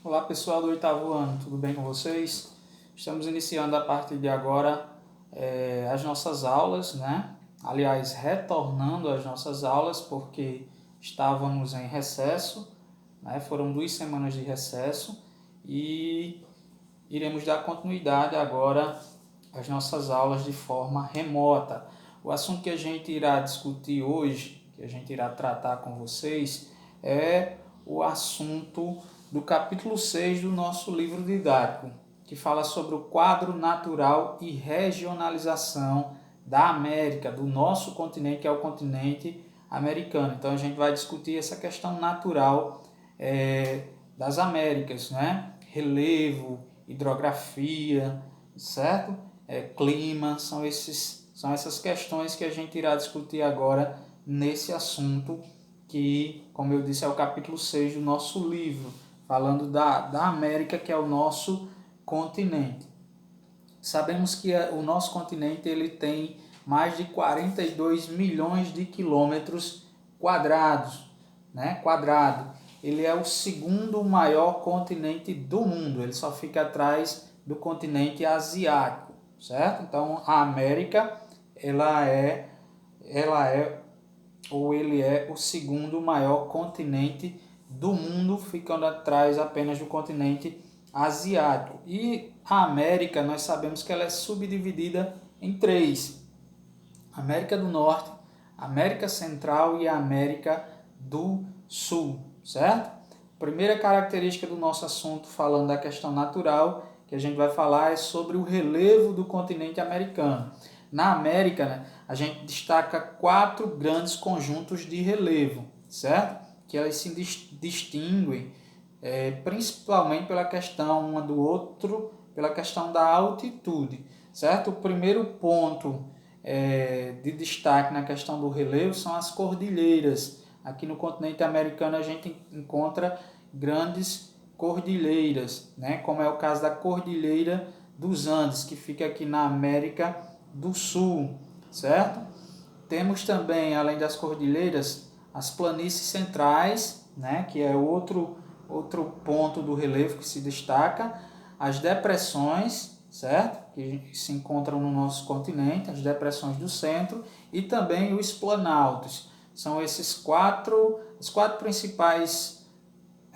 Olá pessoal do oitavo ano, tudo bem com vocês? Estamos iniciando a partir de agora as nossas aulas, né? Aliás, retornando às nossas aulas porque estávamos em recesso, né? Foram 2 semanas de recesso e iremos dar continuidade agora às nossas aulas de forma remota. O assunto que a gente irá discutir hoje, que a gente irá tratar com vocês, é o assunto do capítulo 6 do nosso livro didático, que fala sobre o quadro natural e regionalização da América, do nosso continente, que é o continente americano. Então a gente vai discutir essa questão natural das Américas, né? Relevo, hidrografia, certo? Clima, são essas questões que a gente irá discutir agora nesse assunto que, como eu disse, é o capítulo 6 do nosso livro, falando da América, que é o nosso continente. Sabemos que o nosso continente ele tem mais de 42 milhões de quilômetros quadrados, né? Ele é o segundo maior continente do mundo, ele só fica atrás do continente asiático, certo? Então a América ele é o segundo maior continente do mundo, ficando atrás apenas do continente asiático. E a América, nós sabemos que ela é subdividida em três: América do Norte, América Central e a América do Sul, certo? Primeira característica do nosso assunto, falando da questão natural, que a gente vai falar é sobre o relevo do continente americano. Na América, né, a gente destaca 4 grandes conjuntos de relevo, certo? Que elas se distinguem principalmente pela questão uma do outro, pela questão da altitude, certo? O primeiro ponto de destaque na questão do relevo são as cordilheiras. Aqui no continente americano a gente encontra grandes cordilheiras, né? Como é o caso da Cordilheira dos Andes, que fica aqui na América do Sul, certo? Temos também, além das cordilheiras, as planícies centrais, né? Que é outro ponto do relevo que se destaca, as depressões, certo? Que se encontram no nosso continente, as depressões do centro e também os planaltos. São as quatro principais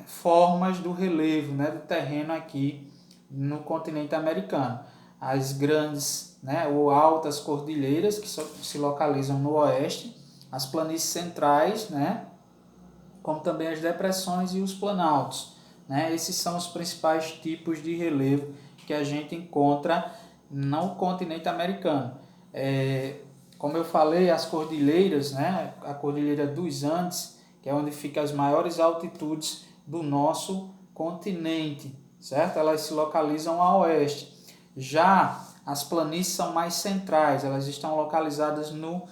formas do relevo, né, do terreno aqui no continente americano. As grandes, né, ou altas cordilheiras que se localizam no oeste, as planícies centrais, né, como também as depressões e os planaltos, né? Esses são os principais tipos de relevo que a gente encontra no continente americano. Como eu falei, as cordilheiras, né? A Cordilheira dos Andes, que é onde ficam as maiores altitudes do nosso continente, certo? Elas se localizam a oeste. Já as planícies são mais centrais, elas estão localizadas no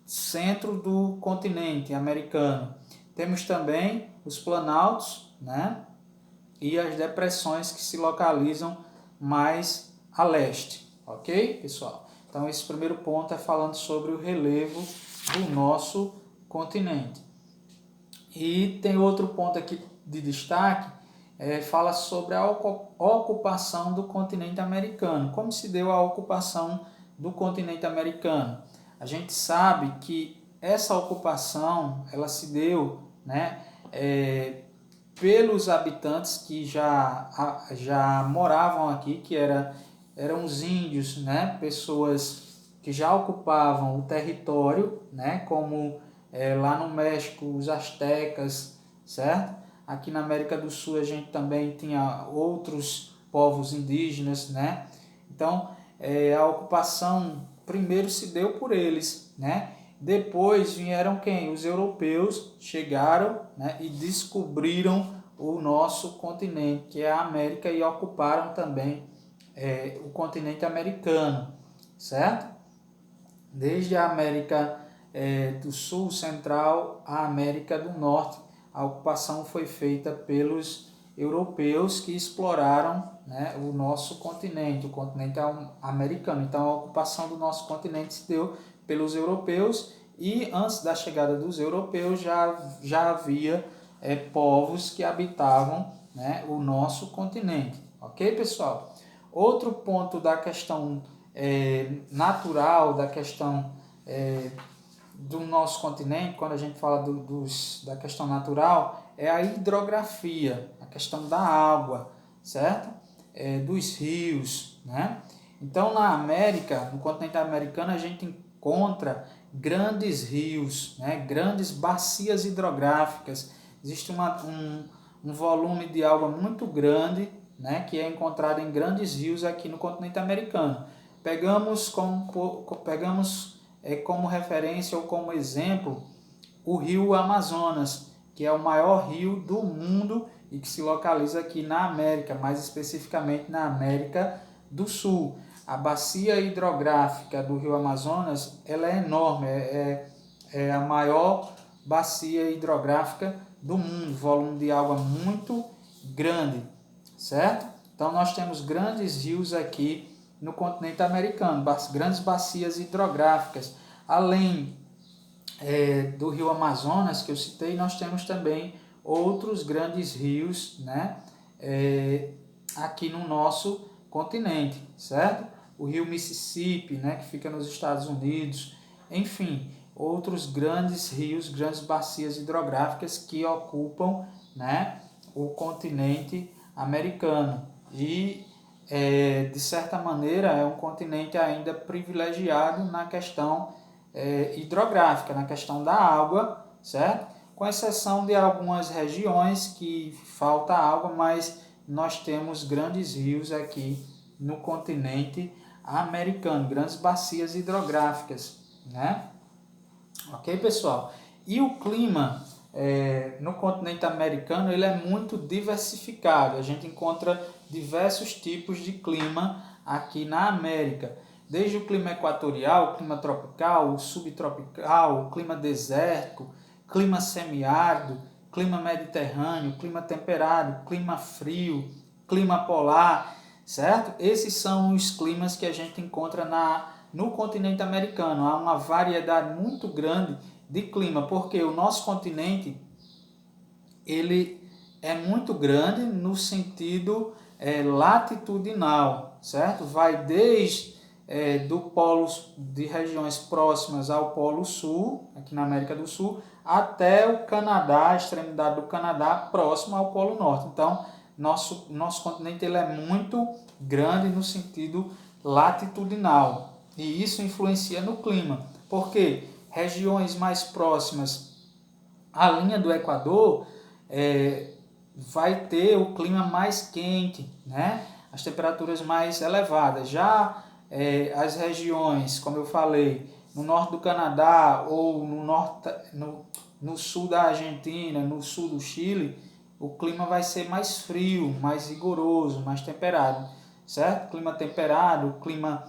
centro do continente americano. Temos também os planaltos, né? E as depressões que se localizam mais a leste, ok, pessoal? Então, esse primeiro ponto é falando sobre o relevo do nosso continente. E tem outro ponto aqui de destaque, fala sobre a ocupação do continente americano. Como se deu a ocupação do continente americano? A gente sabe que essa ocupação ela se deu, né, pelos habitantes que já moravam aqui, que eram os índios, né, pessoas que já ocupavam o território, né, como lá no México os astecas, certo? Aqui na América do Sul a gente também tinha outros povos indígenas, né? Então a ocupação primeiro se deu por eles, né? Depois vieram quem? Os europeus chegaram, né, e descobriram o nosso continente, que é a América, e ocuparam também o continente americano, certo? Desde a América do Sul, Central, à América do Norte, a ocupação foi feita pelos europeus que exploraram, né, o nosso continente, o continente americano. Então a ocupação do nosso continente se deu pelos europeus, e antes da chegada dos europeus já havia povos que habitavam, né, o nosso continente. Ok, pessoal? Outro ponto da questão natural, da questão do nosso continente, quando a gente fala da questão natural, é a hidrografia, a questão da água, certo? Dos rios, né? Então, na América, no continente americano, a gente encontra grandes rios, né? Grandes bacias hidrográficas. Existe um volume de água muito grande, né? Que é encontrado em grandes rios aqui no continente americano. Pegamos como referência ou como exemplo o rio Amazonas, que é o maior rio do mundo e que se localiza aqui na América, mais especificamente na América do Sul. A bacia hidrográfica do rio Amazonas, ela é enorme, é a maior bacia hidrográfica do mundo, volume de água muito grande, certo? Então nós temos grandes rios aqui no continente americano, grandes bacias hidrográficas. Além do rio Amazonas, que eu citei, nós temos também outros grandes rios, né, aqui no nosso continente, certo? O rio Mississippi, né, que fica nos Estados Unidos, enfim, outros grandes rios, grandes bacias hidrográficas que ocupam, né, o continente americano. E, de certa maneira, é um continente ainda privilegiado na questão hidrográfica, na questão da água, certo? Com exceção de algumas regiões que falta água, mas nós temos grandes rios aqui no continente americano, grandes bacias hidrográficas, né? Ok, pessoal? E o clima no continente americano ele é muito diversificado. A gente encontra diversos tipos de clima aqui na América. Desde o clima equatorial, o clima tropical, o subtropical, o clima desértico, clima semiárido, clima mediterrâneo, clima temperado, clima frio, clima polar, certo? Esses são os climas que a gente encontra no continente americano. Há uma variedade muito grande de clima, porque o nosso continente ele é muito grande no sentido latitudinal, certo? Vai desde do polo de regiões próximas ao Polo Sul, aqui na América do Sul, até o Canadá, a extremidade do Canadá, próximo ao Polo Norte. Então, nosso continente ele é muito grande no sentido latitudinal. E isso influencia no clima, porque regiões mais próximas à linha do Equador vai ter o clima mais quente, né? As temperaturas mais elevadas. Já as regiões, como eu falei, no norte do Canadá ou no sul da Argentina, no sul do Chile, o clima vai ser mais frio, mais rigoroso, mais temperado, certo? Clima temperado, clima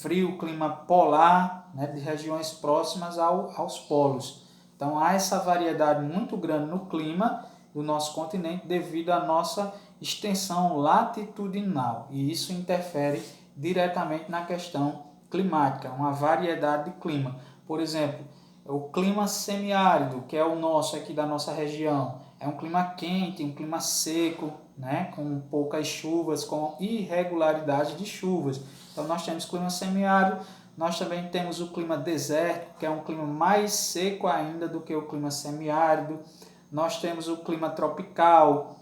frio, clima polar, né, de regiões próximas aos polos. Então há essa variedade muito grande no clima do nosso continente devido à nossa extensão latitudinal, e isso interfere diretamente na questão climática, uma variedade de clima. Por exemplo, o clima semiárido, que é o nosso aqui da nossa região, é um clima quente, um clima seco, né, com poucas chuvas, com irregularidade de chuvas. Então nós temos clima semiárido, nós também temos o clima desértico, que é um clima mais seco ainda do que o clima semiárido. Nós temos o clima tropical,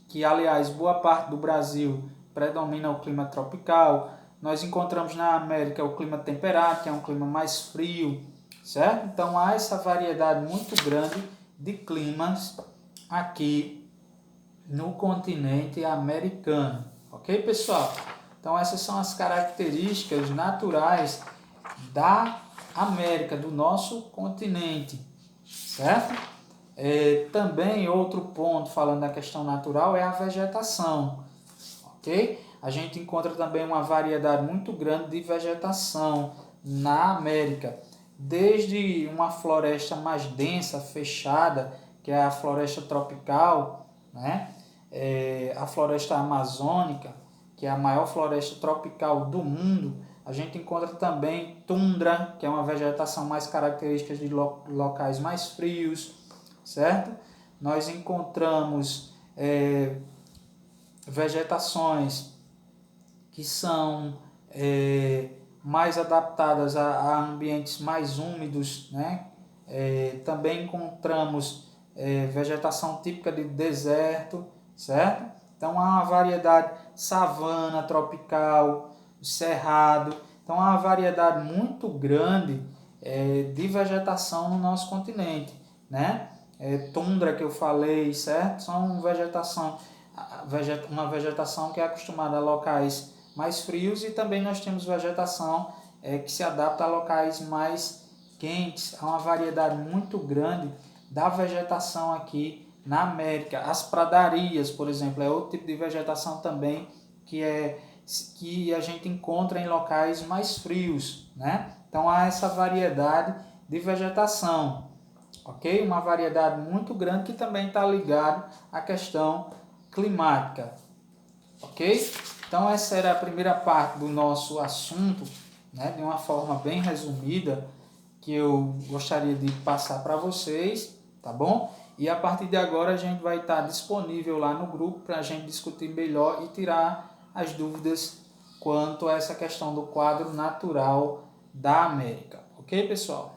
que aliás boa parte do Brasil predomina o clima tropical. Nós encontramos na América o clima temperado, que é um clima mais frio, certo? Então há essa variedade muito grande de climas aqui no continente americano. Ok, pessoal? Então essas são as características naturais da América, do nosso continente, certo? Também outro ponto, falando da questão natural, é a vegetação, ok? A gente encontra também uma variedade muito grande de vegetação na América, desde uma floresta mais densa, fechada, que é a floresta tropical, né? A floresta amazônica, que é a maior floresta tropical do mundo. A gente encontra também tundra, que é uma vegetação mais característica de locais mais frios, certo? Nós encontramos vegetações que são mais adaptadas a ambientes mais úmidos, né? Também encontramos vegetação típica de deserto, certo? Então há uma variedade savana, tropical, cerrado. Então há uma variedade muito grande de vegetação no nosso continente, né? Tundra que eu falei, certo? São uma vegetação que é acostumada a locais mais frios, e também nós temos vegetação que se adapta a locais mais quentes. Há uma variedade muito grande da vegetação aqui na América. As pradarias, por exemplo, é outro tipo de vegetação também que a gente encontra em locais mais frios, né? Então há essa variedade de vegetação, ok? Uma variedade muito grande que também está ligada à questão climática, ok? Então essa era a primeira parte do nosso assunto, né? De uma forma bem resumida, que eu gostaria de passar para vocês, tá bom? E a partir de agora a gente vai estar disponível lá no grupo para a gente discutir melhor e tirar as dúvidas quanto a essa questão do quadro natural da América. Ok, pessoal?